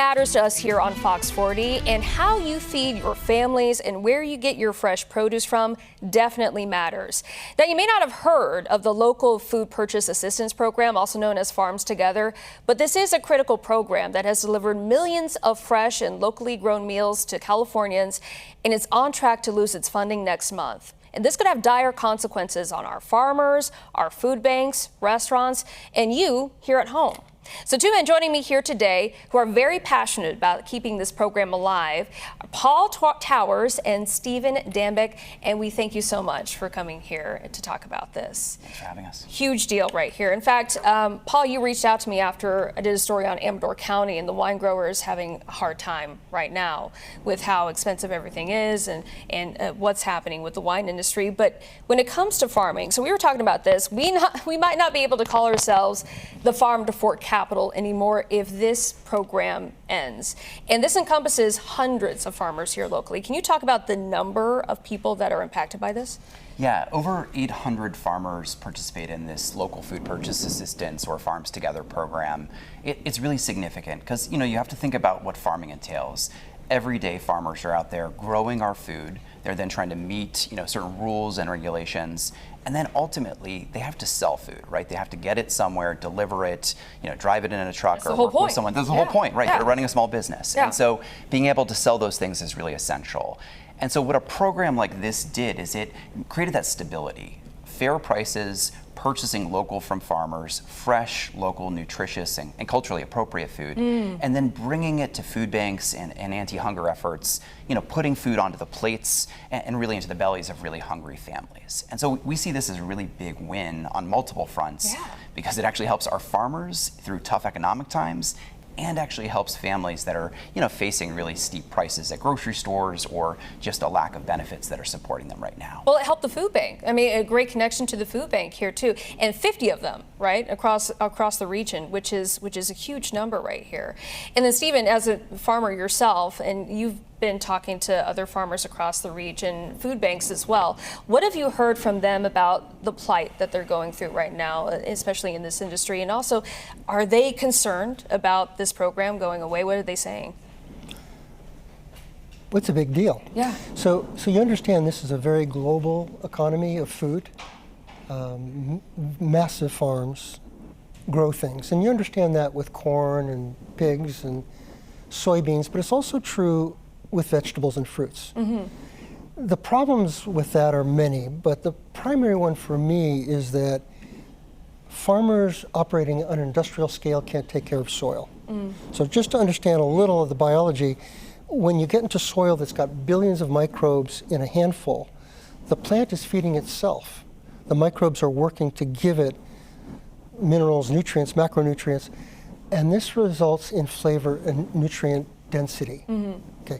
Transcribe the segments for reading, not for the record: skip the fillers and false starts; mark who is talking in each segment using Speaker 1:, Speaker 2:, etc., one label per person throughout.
Speaker 1: matters to us here on Fox 40, and how you feed your families and where you get your fresh produce from definitely matters. Now, you may not have heard of the local food purchase assistance program, also known as Farms Together, but this is a critical program that has delivered millions of fresh and locally grown meals to Californians, and it's on track to lose its funding next month. And this could have dire consequences on our farmers, our food banks, restaurants, and you here at home. So two men joining me here today who are very passionate about keeping this program alive are Paul Towers and Steven Dambeck, and we thank you so much for coming here to talk about this.
Speaker 2: Thanks for having us.
Speaker 1: Huge deal right here. In fact, Paul, you reached out to me after I did a story on Amador County and the wine growers having a hard time right now with how expensive everything is and what's happening with the wine industry. But when it comes to farming, so we were talking about this, we might not be able to call ourselves the farm to fork capital anymore if this program ends. And this encompasses hundreds of farmers here locally. Can you talk about the number of people that are impacted by this?
Speaker 2: Yeah, over 800 farmers participate in this local food purchase assistance or Farms Together program. It's really significant because, you have to think about what farming entails. Every day farmers are out there growing our food. They're then trying to meet, certain rules and regulations. And then ultimately, they have to sell food, right? They have to get it somewhere, deliver it, drive it in a truck or work with someone. That's the whole point, right? They're running a small business. And so being able to sell those things is really essential. And so what a program like this did is it created that stability, fair prices, purchasing local from farmers, fresh, local, nutritious, and culturally appropriate food, and then bringing it to food banks and anti-hunger efforts, putting food onto the plates and really into the bellies of really hungry families. And so we see this as a really big win on multiple fronts because it actually helps our farmers through tough economic times and actually helps families that are, facing really steep prices at grocery stores or just a lack of benefits that are supporting them right now.
Speaker 1: Well, it helped the food bank. I mean, a great connection to the food bank here too, and 50 of them, right, across the region, which is a huge number right here. And then, Steven, as a farmer yourself, and you've been talking to other farmers across the region, food banks as well. What have you heard from them about the plight that they're going through right now, especially in this industry? And also, are they concerned about this program going away? What are they saying?
Speaker 3: What's a big deal?
Speaker 1: Yeah.
Speaker 3: So you understand this is a very global economy of food. Massive farms grow things. And you understand that with corn and pigs and soybeans, but it's also true with vegetables and fruits. The problems with that are many, but the primary one for me is that farmers operating on an industrial scale can't take care of soil. So just to understand a little of the biology, when you get into soil that's got billions of microbes in a handful, the plant is feeding itself. The microbes are working to give it minerals, nutrients, macronutrients, and this results in flavor and nutrient density. Okay.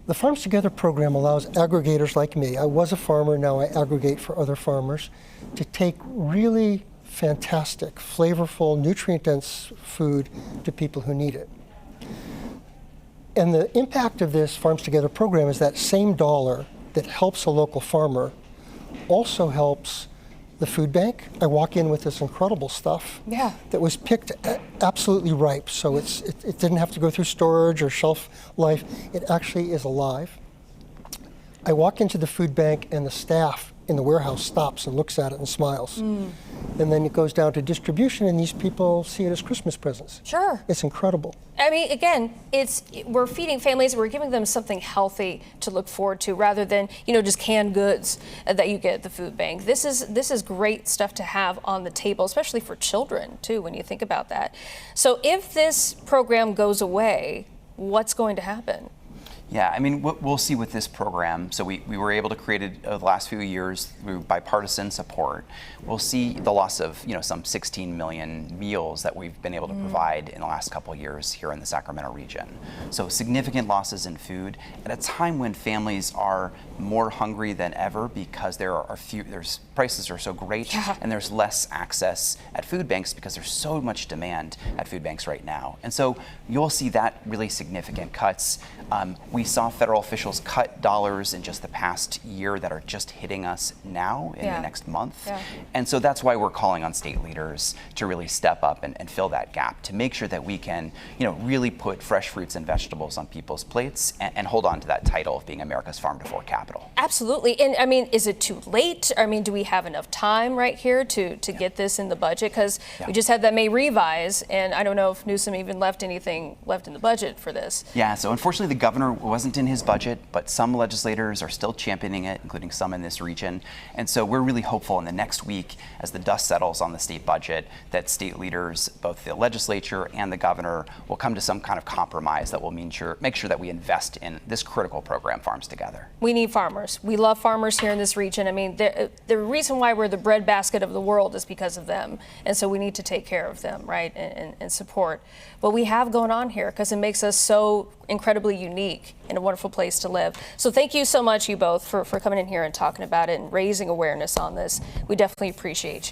Speaker 3: The Farms Together program allows aggregators like me, I was a farmer, now I aggregate for other farmers, to take really fantastic, flavorful, nutrient-dense food to people who need it. And the impact of this Farms Together program is that same dollar that helps a local farmer also helps the food bank. I walk in with this incredible stuff that was picked absolutely ripe, so it didn't have to go through storage or shelf life. It actually is alive. I walk into the food bank and the staff in the warehouse stops and looks at it and smiles. And then it goes down to distribution and these people see it as Christmas presents.
Speaker 1: Sure.
Speaker 3: It's incredible.
Speaker 1: I mean, again, we're feeding families, we're giving them something healthy to look forward to rather than, just canned goods that you get at the food bank. This is great stuff to have on the table, especially for children too, when you think about that. So if this program goes away, what's going to happen?
Speaker 2: Yeah, I mean, we'll see with this program. So we were able to create it the last few years through bipartisan support. We'll see the loss of, some 16 million meals that we've been able to provide in the last couple of years here in the Sacramento region. So significant losses in food at a time when families are more hungry than ever because prices are so great and there's less access at food banks because there's so much demand at food banks right now. And so you'll see that really significant cuts. We we saw federal officials cut dollars in just the past year that are just hitting us now in the next month. And so that's why we're calling on state leaders to really step up and fill that gap, to make sure that we can, really put fresh fruits and vegetables on people's plates and hold on to that title of being America's farm to fork capital.
Speaker 1: Absolutely. And I mean, is it too late? I mean, do we have enough time right here to get this in the budget? Because we just had that May revise, and I don't know if Newsom even left anything left in the budget for this.
Speaker 2: Yeah, so unfortunately the governor wasn't in his budget, but some legislators are still championing it, including some in this region. And so we're really hopeful in the next week, as the dust settles on the state budget, that state leaders, both the legislature and the governor, will come to some kind of compromise that will make sure that we invest in this critical program, Farms Together.
Speaker 1: We need farmers. We love farmers here in this region. I mean, the reason why we're the breadbasket of the world is because of them. And so we need to take care of them, right, and support what we have going on here, because it makes us so incredibly unique and a wonderful place to live. So thank you so much, you both, for coming in here and talking about it and raising awareness on this. We definitely appreciate you.